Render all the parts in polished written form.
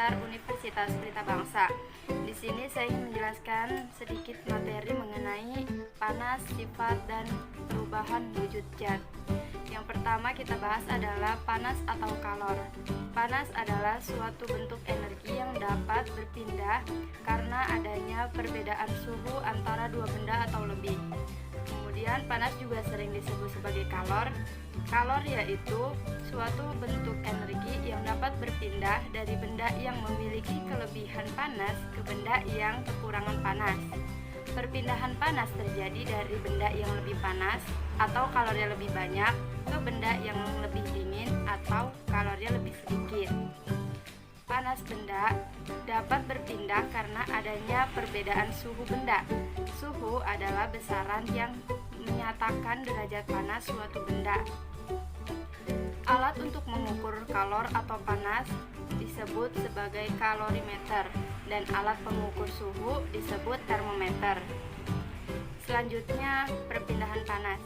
Dasar Universitas Pelita Bangsa. Di sini saya ingin menjelaskan sedikit materi mengenai panas, sifat, dan perubahan wujud zat. Yang pertama kita bahas adalah panas atau kalor. Panas adalah suatu bentuk energi yang dapat berpindah karena adanya perbedaan suhu antara dua benda atau lebih. Kemudian panas juga sering disebut sebagai kalor. Kalor yaitu suatu bentuk energi yang dapat berpindah dari benda yang memiliki kelebihan panas ke benda yang kekurangan panas. Perpindahan panas terjadi dari benda yang lebih panas atau kalornya lebih banyak ke benda yang lebih dingin atau kalornya lebih sedikit. Panas benda dapat berpindah karena adanya perbedaan suhu benda. Suhu adalah besaran yang menyatakan derajat panas suatu benda. Alat untuk mengukur kalor atau panas disebut sebagai kalorimeter dan alat pengukur suhu disebut termometer. Selanjutnya, perpindahan panas.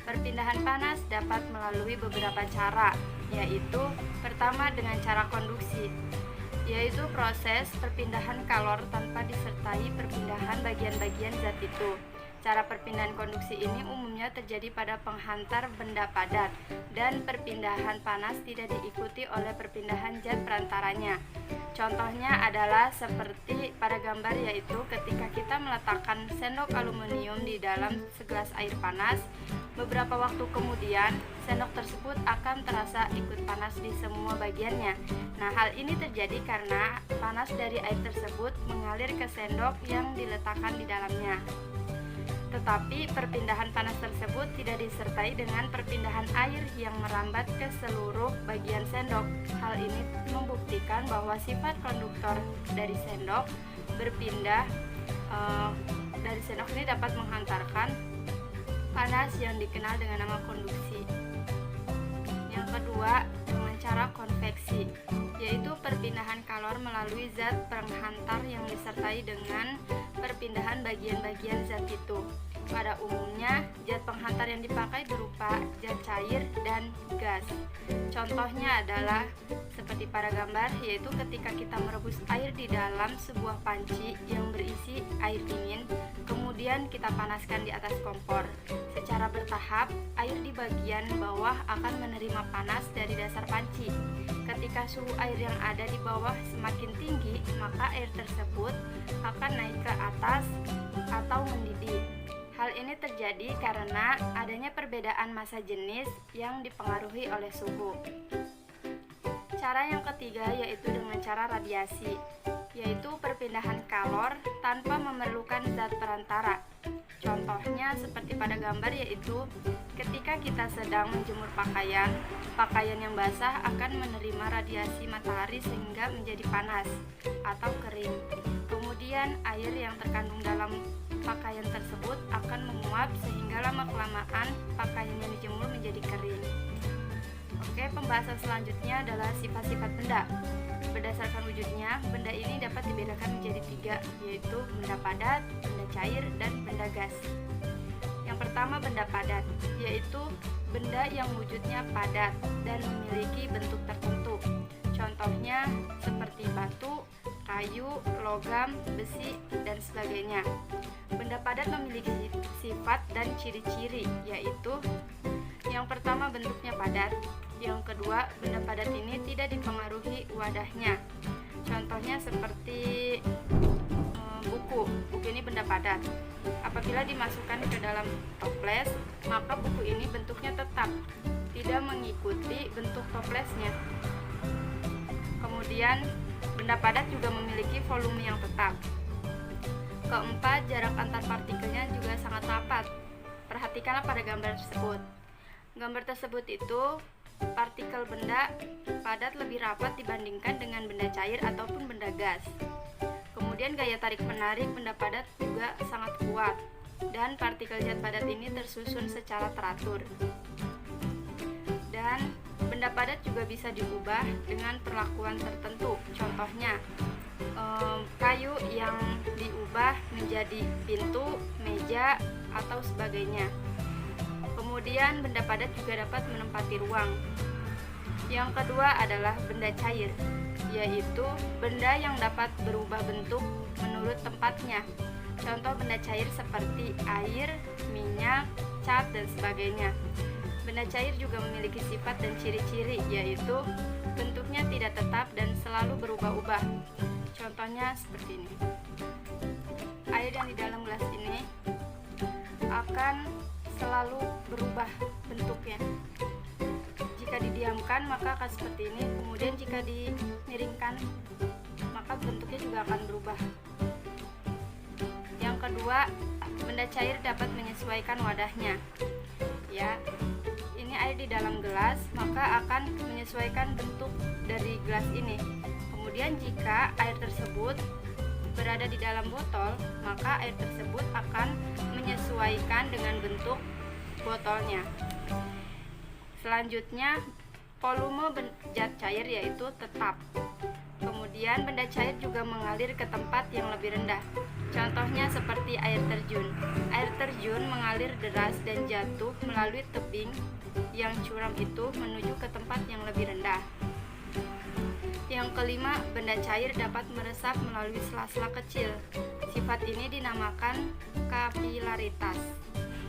Perpindahan panas dapat melalui beberapa cara, yaitu pertama dengan cara konduksi, yaitu proses perpindahan kalor tanpa disertai perpindahan bagian-bagian zat itu. Cara perpindahan konduksi ini umumnya terjadi pada penghantar benda padat dan perpindahan panas tidak diikuti oleh perpindahan zat perantaranya. Contohnya adalah seperti pada gambar, yaitu ketika kita meletakkan sendok aluminium di dalam segelas air panas, beberapa waktu kemudian sendok tersebut akan terasa ikut panas di semua bagiannya. Nah, hal ini terjadi karena panas dari air tersebut mengalir ke sendok yang diletakkan di dalamnya. Tetapi perpindahan panas tersebut tidak disertai dengan perpindahan air yang merambat ke seluruh bagian sendok. Hal ini membuktikan bahwa sifat konduktor dari sendok berpindah dari sendok ini dapat menghantarkan panas yang dikenal dengan nama konduksi. Yang kedua, dengan cara konveksi, yaitu perpindahan kalor melalui zat penghantar yang disertai dengan perpindahan bagian-bagian zat itu. Pada umumnya, zat penghantar yang dipakai berupa zat cair dan gas. Contohnya adalah seperti pada gambar, yaitu ketika kita merebus air di dalam sebuah panci yang berisi air dingin, kemudian kita panaskan di atas kompor. Secara bertahap, air di bagian bawah akan menerima panas dari dasar panci. Ketika suhu air yang ada di bawah semakin tinggi, maka air tersebut akan naik ke atas atau mendidih. Hal ini terjadi karena adanya perbedaan massa jenis yang dipengaruhi oleh suhu. Cara yang ketiga yaitu dengan cara radiasi, yaitu perpindahan kalor tanpa memerlukan zat perantara. Contohnya seperti pada gambar, yaitu ketika kita sedang menjemur pakaian, pakaian yang basah akan menerima radiasi matahari sehingga menjadi panas atau kering. Kemudian air yang terkandung dalam pakaian tersebut akan menguap sehingga lama-kelamaan pakaian yang dijemur menjadi kering. Oke, pembahasan selanjutnya adalah sifat-sifat benda. Berdasarkan wujudnya, benda ini dapat dibedakan menjadi 3, yaitu benda padat, benda cair, dan benda gas. Yang pertama, benda padat, yaitu benda yang wujudnya padat dan memiliki bentuk tertentu. Contohnya seperti batu, kayu, logam, besi, dan sebagainya. Benda padat memiliki sifat dan ciri-ciri, yaitu yang pertama, bentuknya padat. Yang kedua, benda padat ini tidak dipengaruhi wadahnya. Contohnya seperti buku. Buku ini benda padat. Apabila dimasukkan ke dalam toples, maka buku ini bentuknya tetap, tidak mengikuti bentuk toplesnya. Kemudian, benda padat juga memiliki volume yang tetap. Keempat, jarak antar partikelnya juga sangat rapat. Perhatikanlah pada gambar tersebut. Gambar tersebut itu partikel benda padat lebih rapat dibandingkan dengan benda cair ataupun benda gas. Kemudian gaya tarik menarik benda padat juga sangat kuat dan partikel zat padat ini tersusun secara teratur. Dan benda padat juga bisa diubah dengan perlakuan tertentu. Contohnya kayu yang diubah menjadi pintu, meja, atau sebagainya. Kemudian benda padat juga dapat menempati ruang. Yang kedua adalah benda cair, yaitu benda yang dapat berubah bentuk menurut tempatnya. Contoh benda cair seperti air, minyak, cat, dan sebagainya. Benda cair juga memiliki sifat dan ciri-ciri, yaitu bentuknya tidak tetap dan selalu berubah-ubah. Contohnya seperti ini. Air yang di dalam gelas ini akan selalu berubah bentuknya. Jika didiamkan maka akan seperti ini, kemudian jika dimiringkan maka bentuknya juga akan berubah. Yang kedua, benda cair dapat menyesuaikan wadahnya. Ya, ini air di dalam gelas maka akan menyesuaikan bentuk dari gelas ini. Kemudian jika air tersebut berada di dalam botol, maka air tersebut akan menyesuaikan dengan bentuk botolnya. Selanjutnya, volume zat cair yaitu tetap. Kemudian benda cair juga mengalir ke tempat yang lebih rendah. Contohnya seperti air terjun. Air terjun mengalir deras dan jatuh melalui tebing yang curam itu menuju ke tempat yang lebih rendah. Yang kelima, benda cair dapat meresap melalui sela-sela kecil. Sifat ini dinamakan kapilaritas.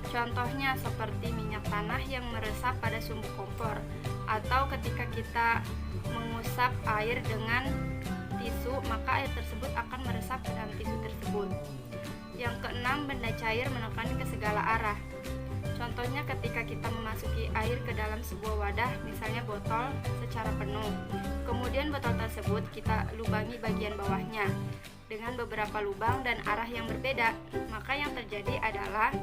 Contohnya seperti minyak tanah yang meresap pada sumbu kompor, atau ketika kita mengusap air dengan tisu, maka air tersebut akan meresap ke dalam tisu tersebut. Yang keenam, benda cair menekan ke segala arah. Contohnya ketika kita memasuki air ke dalam sebuah wadah, misalnya botol secara penuh. Kemudian botol tersebut kita lubangi bagian bawahnya dengan beberapa lubang dan arah yang berbeda. Maka yang terjadi adalah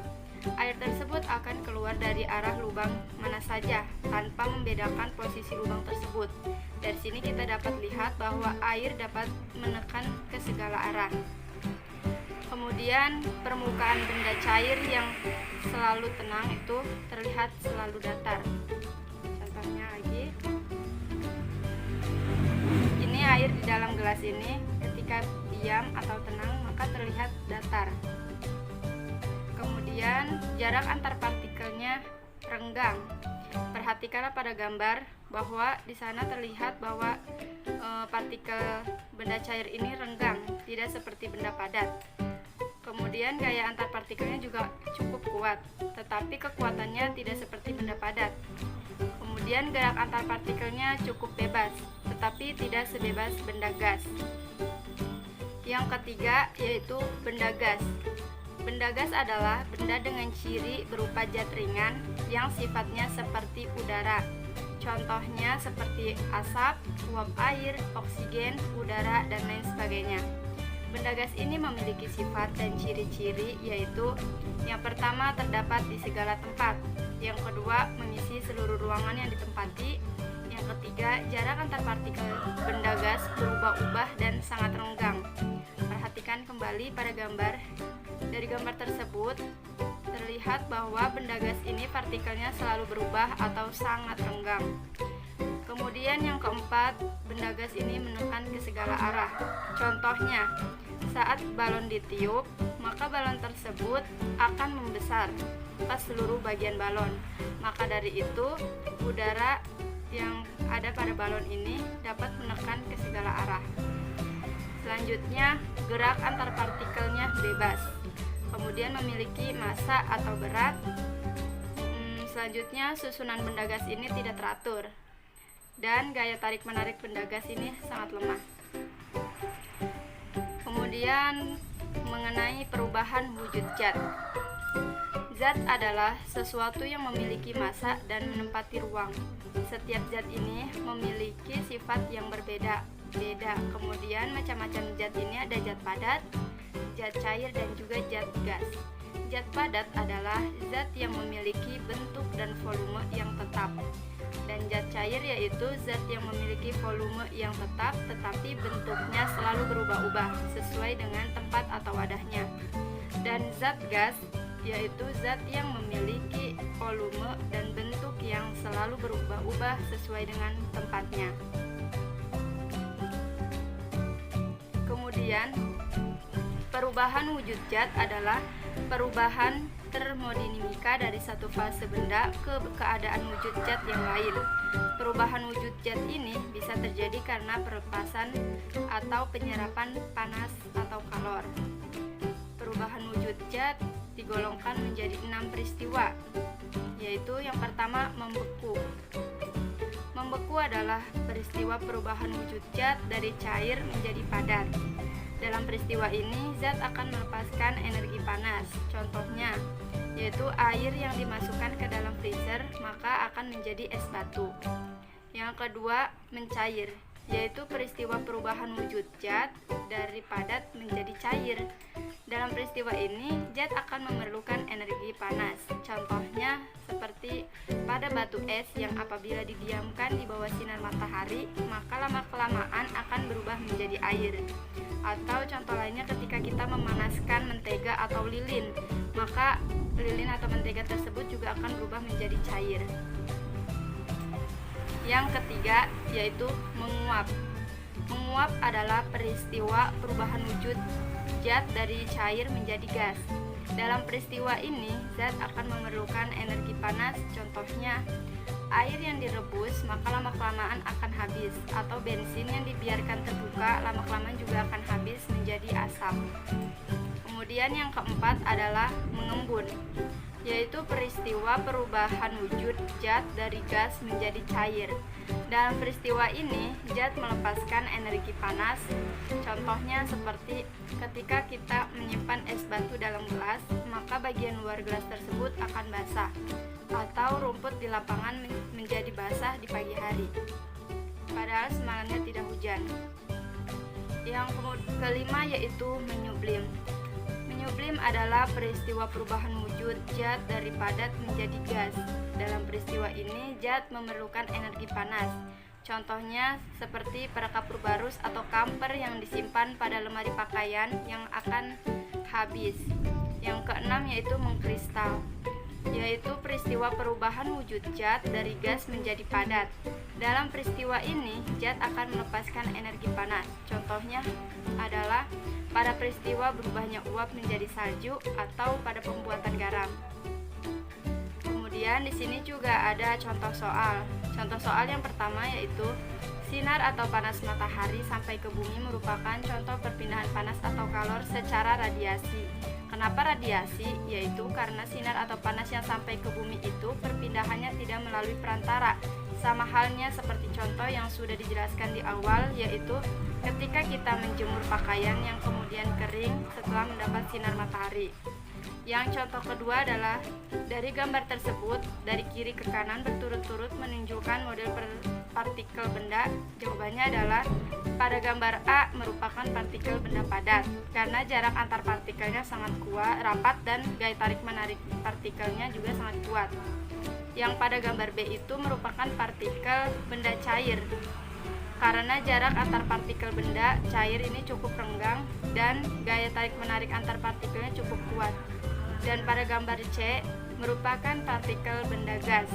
air tersebut akan keluar dari arah lubang mana saja tanpa membedakan posisi lubang tersebut. Dari sini kita dapat lihat bahwa air dapat menekan ke segala arah. Kemudian permukaan benda cair yang selalu tenang itu terlihat selalu datar. Contohnya lagi, ini air di dalam gelas ini ketika diam atau tenang maka terlihat datar. Kemudian jarak antar partikelnya renggang. Perhatikanlah pada gambar bahwa di sana terlihat bahwa partikel benda cair ini renggang, tidak seperti benda padat. Kemudian gaya antar partikelnya juga cukup kuat, tetapi kekuatannya tidak seperti benda padat. Kemudian gerak antar partikelnya cukup bebas, tetapi tidak sebebas benda gas. Yang ketiga yaitu benda gas. Benda gas adalah benda dengan ciri berupa zat ringan yang sifatnya seperti udara. Contohnya seperti asap, uap air, oksigen, udara, dan lain sebagainya. Benda gas ini memiliki sifat dan ciri-ciri yaitu yang pertama terdapat di segala tempat, yang kedua mengisi seluruh ruangan yang ditempati, yang ketiga jarak antar partikel benda gas berubah-ubah dan sangat renggang. Perhatikan kembali pada gambar. Dari gambar tersebut terlihat bahwa benda gas ini partikelnya selalu berubah atau sangat renggang. Kemudian yang keempat, benda gas ini menekan ke segala arah. Contohnya, saat balon ditiup, maka balon tersebut akan membesar ke seluruh bagian balon. Maka dari itu, udara yang ada pada balon ini dapat menekan ke segala arah. Selanjutnya, gerak antar partikelnya bebas. Kemudian memiliki massa atau berat. Selanjutnya, susunan benda gas ini tidak teratur. Dan gaya tarik-menarik benda gas ini sangat lemah. Kemudian, mengenai perubahan wujud zat. Zat adalah sesuatu yang memiliki massa dan menempati ruang. Setiap zat ini memiliki sifat yang berbeda. Kemudian macam-macam zat ini ada zat padat, zat cair, dan juga zat gas. Zat padat adalah zat yang memiliki bentuk dan volume yang tetap. Dan zat cair yaitu zat yang memiliki volume yang tetap tetapi bentuknya selalu berubah-ubah sesuai dengan tempat atau wadahnya. Dan zat gas yaitu zat yang memiliki volume dan bentuk yang selalu berubah-ubah sesuai dengan tempatnya. Kemudian, perubahan wujud zat adalah perubahan termodinamika dari satu fase benda ke keadaan wujud zat yang lain. Perubahan wujud zat ini bisa terjadi karena pelepasan atau penyerapan panas atau kalor. Perubahan wujud zat digolongkan menjadi 6 peristiwa, yaitu yang pertama membeku. Membeku adalah peristiwa perubahan wujud zat dari cair menjadi padat. Dalam peristiwa ini, zat akan melepaskan energi panas. Contohnya, yaitu air yang dimasukkan ke dalam freezer, maka akan menjadi es batu. Yang kedua, mencair, yaitu peristiwa perubahan wujud zat dari padat menjadi cair. Dalam peristiwa ini, zat akan memerlukan energi panas. Contohnya seperti pada batu es yang apabila didiamkan di bawah sinar matahari, maka lama-kelamaan akan berubah menjadi air. Atau contoh lainnya ketika kita memanaskan mentega atau lilin, maka lilin atau mentega tersebut juga akan berubah menjadi cair. Yang ketiga, yaitu menguap. Menguap adalah peristiwa perubahan wujud zat dari cair menjadi gas. Dalam peristiwa ini, zat akan memerlukan energi panas. Contohnya, air yang direbus maka lama-kelamaan akan habis, atau bensin yang dibiarkan terbuka lama-kelamaan juga akan habis menjadi asap. Kemudian yang keempat adalah mengembun, yaitu peristiwa perubahan wujud zat dari gas menjadi cair. Dalam peristiwa ini, zat melepaskan energi panas. Contohnya seperti ketika kita menyimpan es batu dalam gelas, maka bagian luar gelas tersebut akan basah, atau rumput di lapangan menjadi basah di pagi hari, padahal semalamnya tidak hujan. Yang kelima yaitu menyublim. Menyublim adalah peristiwa perubahan wujud zat dari padat menjadi gas. Dalam peristiwa ini, zat memerlukan energi panas. Contohnya seperti pada kapur barus atau kamper yang disimpan pada lemari pakaian yang akan habis. Yang keenam yaitu mengkristal, yaitu peristiwa perubahan wujud zat dari gas menjadi padat. Dalam peristiwa ini, zat akan melepaskan energi panas. Contohnya adalah pada peristiwa berubahnya uap menjadi salju atau pada pembuatan garam. Kemudian di sini juga ada contoh soal. Contoh soal yang pertama yaitu sinar atau panas matahari sampai ke bumi merupakan contoh perpindahan panas atau kalor secara radiasi. Kenapa radiasi? Yaitu karena sinar atau panas yang sampai ke bumi itu perpindahannya tidak melalui perantara. Sama halnya seperti contoh yang sudah dijelaskan di awal, yaitu ketika kita menjemur pakaian yang kemudian kering setelah mendapat sinar matahari. Yang contoh kedua adalah dari gambar tersebut, dari kiri ke kanan berturut-turut menunjukkan model partikel benda. Jawabannya adalah pada gambar A merupakan partikel benda padat karena jarak antar partikelnya sangat kuat, rapat, dan gaya tarik menarik partikelnya juga sangat kuat. Yang pada gambar B itu merupakan partikel benda cair karena jarak antar partikel benda cair ini cukup renggang dan gaya tarik menarik antar partikelnya cukup kuat. Dan pada gambar C merupakan partikel benda gas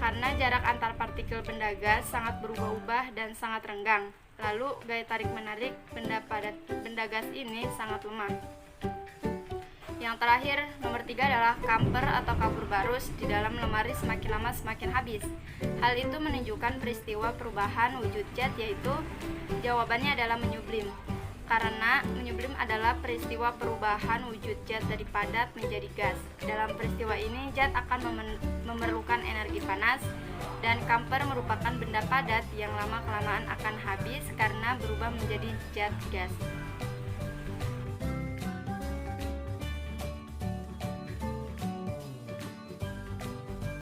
karena jarak antar partikel benda gas sangat berubah-ubah dan sangat renggang. Lalu gaya tarik menarik benda gas ini sangat lemah. Yang terakhir, nomor 3 adalah kamper atau kapur barus di dalam lemari semakin lama semakin habis. Hal itu menunjukkan peristiwa perubahan wujud zat, yaitu jawabannya adalah menyublim. Karena menyublim adalah peristiwa perubahan wujud zat dari padat menjadi gas. Dalam peristiwa ini, zat akan memerlukan energi panas, dan kamper merupakan benda padat yang lama-kelamaan akan habis karena berubah menjadi zat gas.